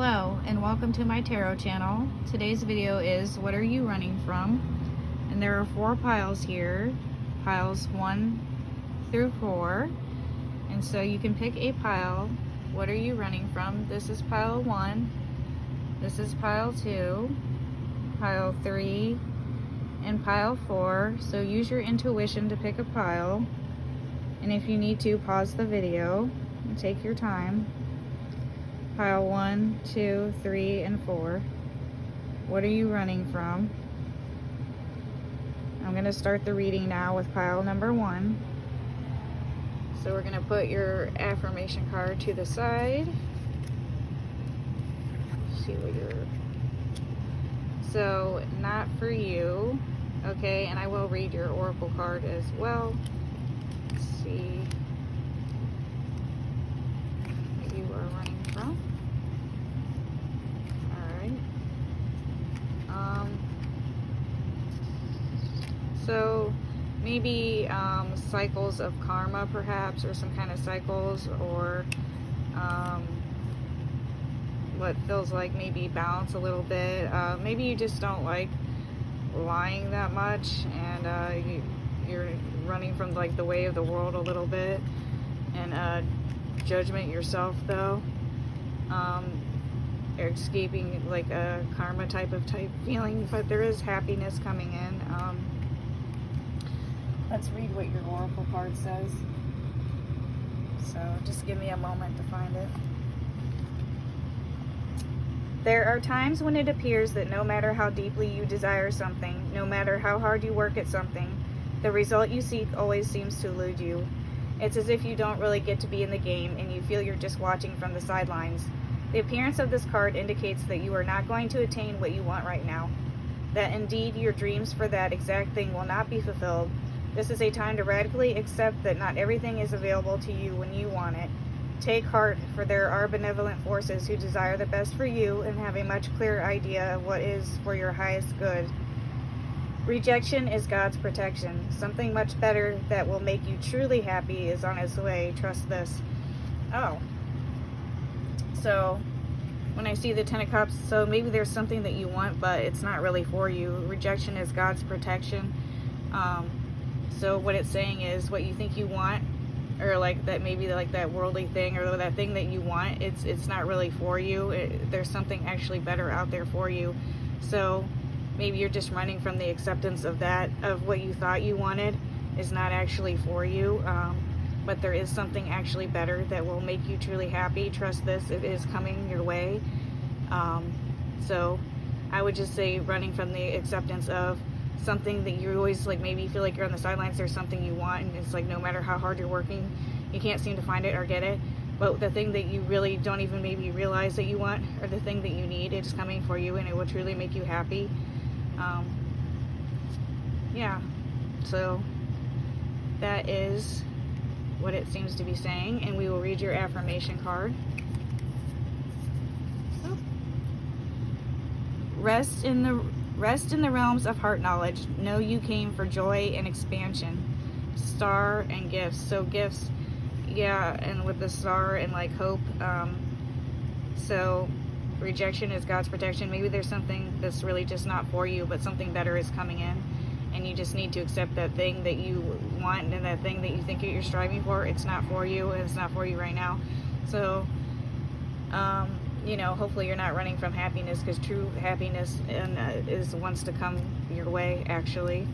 Hello and welcome to my tarot channel. Today's video is what are you running from? And there are 4 piles here, piles 1 through 4. And so you can pick a pile. What are you running from? This is pile 1, this is pile 2, pile 3, and pile 4. So use your intuition to pick a pile. And if you need to, pause the video and take your time. Pile 1, 2, 3, and 4. What are you running from? I'm going to start the reading now with pile number 1. So we're going to put your affirmation card to the side. See what you're... So, not for you. Okay, and I will read your oracle card as well. Let's see what you are running from. So maybe cycles of karma perhaps, or some kind of cycles, or what feels like maybe balance a little bit. Maybe you just don't like lying that much, and you're running from like the way of the world a little bit, and judgment yourself though. You're escaping like a karma type feeling, but there is happiness coming in. Let's read what your oracle card says. So just give me a moment to find it. There are times when it appears that no matter how deeply you desire something, no matter how hard you work at something, the result you seek always seems to elude you. It's as if you don't really get to be in the game and you feel you're just watching from the sidelines. The appearance of this card indicates that you are not going to attain what you want right now. That indeed your dreams for that exact thing will not be fulfilled. This is a time to radically accept that not everything is available to you when you want it. Take heart, for there are benevolent forces who desire the best for you and have a much clearer idea of what is for your highest good. Rejection is God's protection. Something much better that will make you truly happy is on its way. Trust this. Oh. So, when I see the 10 of Cups, so maybe there's something that you want, but it's not really for you. Rejection is God's protection. So what it's saying is what you think you want, or like that, maybe like that worldly thing, or that thing that you want, it's not really for you. There's something actually better out there for you. So maybe you're just running from the acceptance of that, of what you thought you wanted is not actually for you. But there is something actually better that will make you truly happy. Trust this, it is coming your way. So I would just say running from the acceptance of something that you always like, maybe you feel like you're on the sidelines, there's something you want, and it's like no matter how hard you're working, you can't seem to find it or get it. But the thing that you really don't even maybe realize that you want, or the thing that you need, it's coming for you, and it will truly make you happy. Yeah, so that is what it seems to be saying, and we will read your affirmation card. Rest in the realms of heart knowledge. Know you came for joy and expansion. Star and gifts. So gifts, yeah, and with the star and like hope. So rejection is God's protection. Maybe there's something that's really just not for you, but something better is coming in, and you just need to accept that thing that you want, and that thing that you think you're striving for, it's not for you, and it's not for you right now. So you know, hopefully you're not running from happiness, because true happiness is wants to come your way, actually.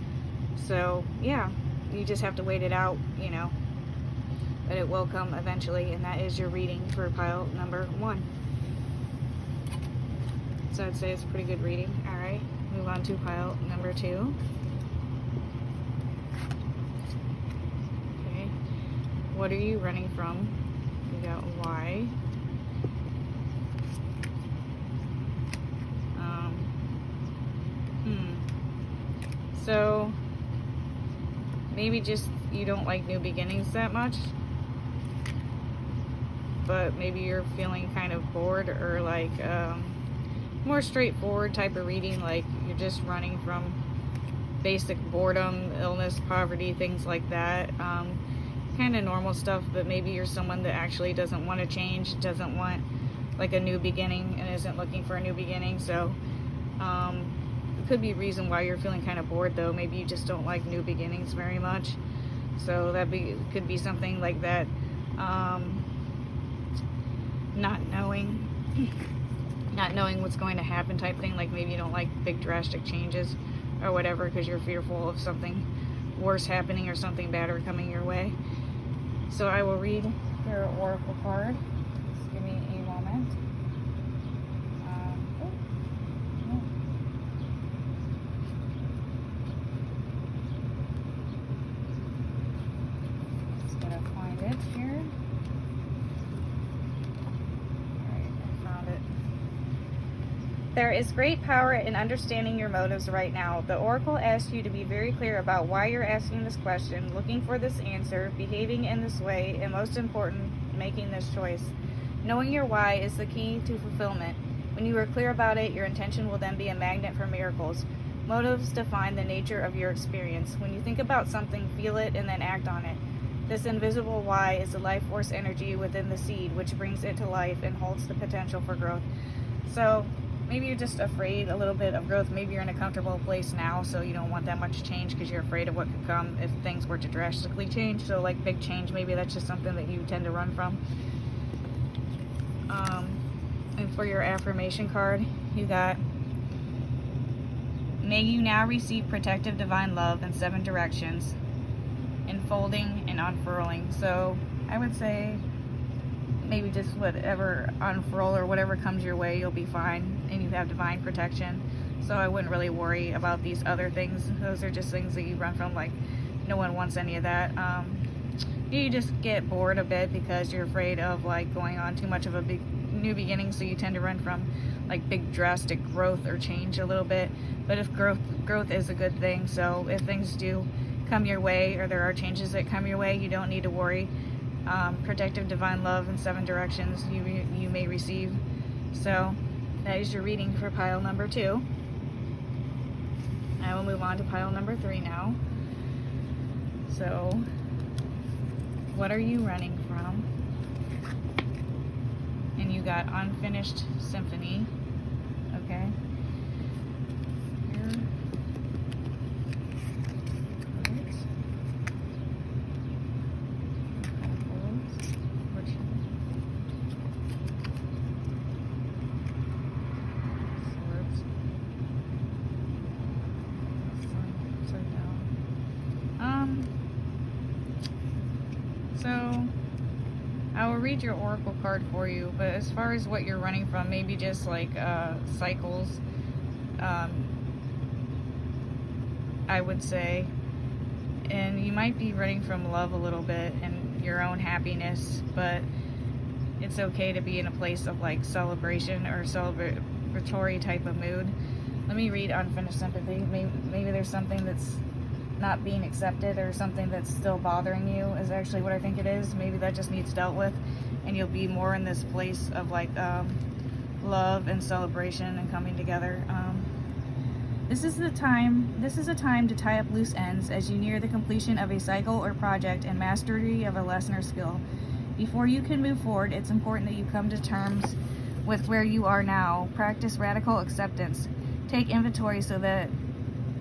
So yeah, you just have to wait it out, you know, but it will come eventually. And that is your reading for pile number 1. So I'd say it's a pretty good reading. All right, move on to pile number 2. Okay, what are you running from? We got why. So maybe just you don't like new beginnings that much, but maybe you're feeling kind of bored, or like more straightforward type of reading, like you're just running from basic boredom, illness, poverty, things like that. Kind of normal stuff, but maybe you're someone that actually doesn't want to change, doesn't want like a new beginning and isn't looking for a new beginning. So it could be a reason why you're feeling kind of bored, though. Maybe you just don't like new beginnings very much. So could be something like that. Not knowing what's going to happen type thing. Like maybe you don't like big drastic changes or whatever because you're fearful of something worse happening or something bad or coming your way. So I will read your oracle card. Just give me a moment. Just gotta find it here. Alright, I found it. There is great power in understanding your motives right now. The oracle asks you to be very clear about why you're asking this question, looking for this answer, behaving in this way, and most important, making this choice. Knowing your why is the key to fulfillment. When you are clear about it, your intention will then be a magnet for miracles. Motives define the nature of your experience. When you think about something, feel it, and then act on it. This invisible why is the life force energy within the seed, which brings it to life and holds the potential for growth. So maybe you're just afraid a little bit of growth. Maybe you're in a comfortable place now, so you don't want that much change because you're afraid of what could come if things were to drastically change. So like big change, maybe that's just something that you tend to run from. And for your affirmation card, you got, may you now receive protective divine love in 7 directions, enfolding and unfurling. So I would say maybe just whatever unfurl or whatever comes your way, you'll be fine, and you have divine protection. So I wouldn't really worry about these other things. Those are just things that you run from. Like, no one wants any of that. You just get bored a bit because you're afraid of like going on too much of a big new beginning, so you tend to run from like big drastic growth or change a little bit. But if growth is a good thing, so if things do come your way or there are changes that come your way, you don't need to worry. Protective divine love in 7 directions you may receive. So that is your reading for pile number 2. I will move on to pile number 3 now. So what are you running from? And you got unfinished symphony. Okay. Here. So I will read your oracle card for you, but as far as what you're running from, maybe just like cycles, I would say. And you might be running from love a little bit and your own happiness, but it's okay to be in a place of like celebration or celebratory type of mood. Let me read unfinished sympathy. Maybe there's something that's not being accepted or something that's still bothering you is actually what I think it is. Maybe that just needs dealt with, and you'll be more in this place of like love and celebration and coming together. This is a time to tie up loose ends as you near the completion of a cycle or project and mastery of a lesson or skill. Before you can move forward, it's important that you come to terms with where you are now. Practice radical acceptance. Take inventory so that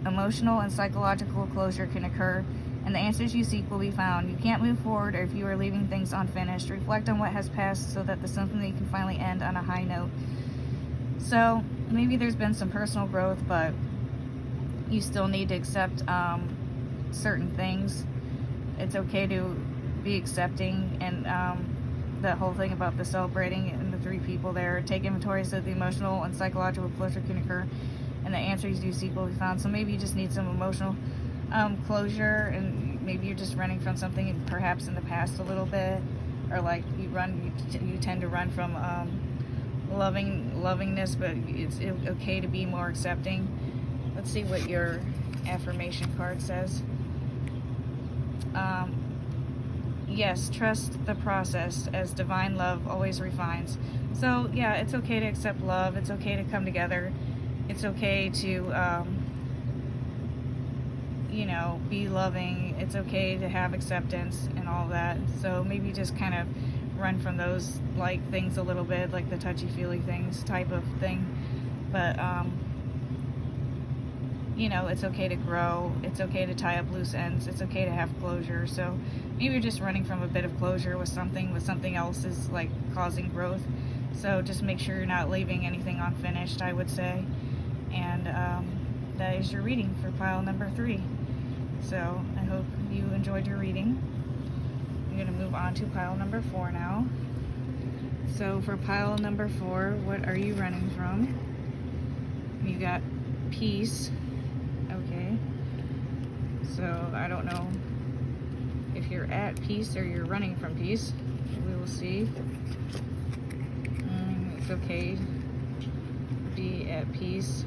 emotional and psychological closure can occur, and the answers you seek will be found. You can't move forward if you are leaving things unfinished. Reflect on what has passed so that the symphony can finally end on a high note. So maybe there's been some personal growth, but you still need to accept certain things. It's okay to be accepting, and the whole thing about the celebrating and the 3 people there. Take inventory so that the emotional and psychological closure can occur, and the answers you seek will be found. So maybe you just need some emotional closure, and maybe you're just running from something perhaps in the past a little bit, or like you tend to run from lovingness, but it's okay to be more accepting. Let's see what your affirmation card says. Yes, trust the process as divine love always refines. So yeah, it's okay to accept love. It's okay to come together. It's okay to be loving. It's okay to have acceptance and all that. So maybe just kind of run from those like things a little bit, like the touchy-feely things type of thing. But you know, it's okay to grow, it's okay to tie up loose ends, it's okay to have closure. So maybe you're just running from a bit of closure with something else is like causing growth. So just make sure you're not leaving anything unfinished, I would say. And that is your reading for pile number 3. So I hope you enjoyed your reading. I'm going to move on to pile number 4 now. So for pile number 4, what are you running from? You got peace. Okay. So I don't know if you're at peace or you're running from peace. We will see. It's okay to be at peace.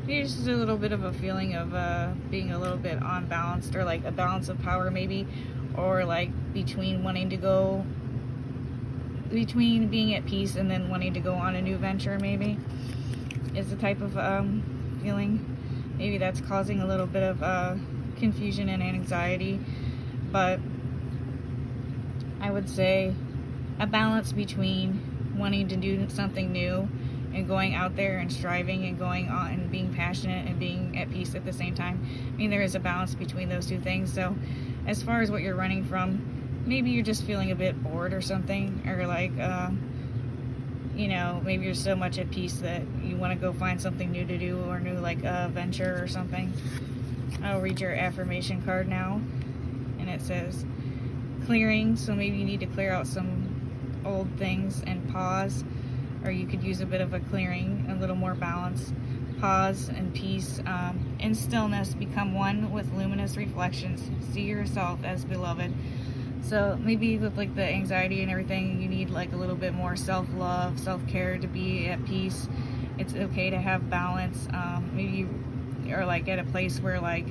Maybe just a little bit of a feeling of being a little bit unbalanced, or like a balance of power maybe, or like between being at peace and then wanting to go on a new venture maybe, is the type of feeling. Maybe that's causing a little bit of confusion and anxiety, but I would say a balance between wanting to do something new and going out there and striving and going on and being passionate and being at peace at the same time. I mean, there is a balance between those two things. So as far as what you're running from, maybe you're just feeling a bit bored or something, or like you know, maybe you're so much at peace that you want to go find something new to do, or new like a venture or something. I'll read your affirmation card now, and it says clearing. So maybe you need to clear out some old things and pause, or you could use a bit of a clearing, a little more balance. Pause and peace. In stillness, become one with luminous reflections. See yourself as beloved. So maybe with like the anxiety and everything, you need like a little bit more self-love, self-care to be at peace. It's okay to have balance. Maybe you are like at a place where like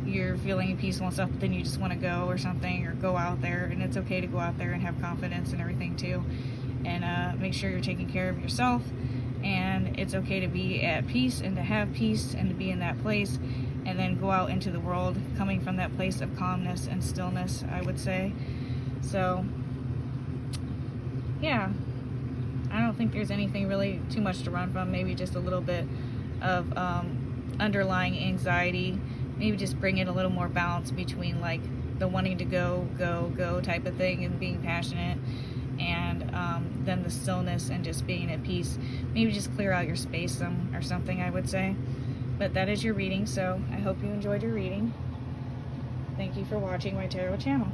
you're feeling peaceful and stuff, but then you just want to go or something, or go out there, and it's okay to go out there and have confidence and everything too. And make sure you're taking care of yourself, and it's okay to be at peace and to have peace and to be in that place, and then go out into the world coming from that place of calmness and stillness, I would say. So yeah, I don't think there's anything really too much to run from. Maybe just a little bit of underlying anxiety. Maybe just bring in a little more balance between like the wanting to go type of thing and being passionate, and then the stillness and just being at peace. Maybe just clear out your space or something, I would say. But that is your reading, so I hope you enjoyed your reading. Thank you for watching my tarot channel.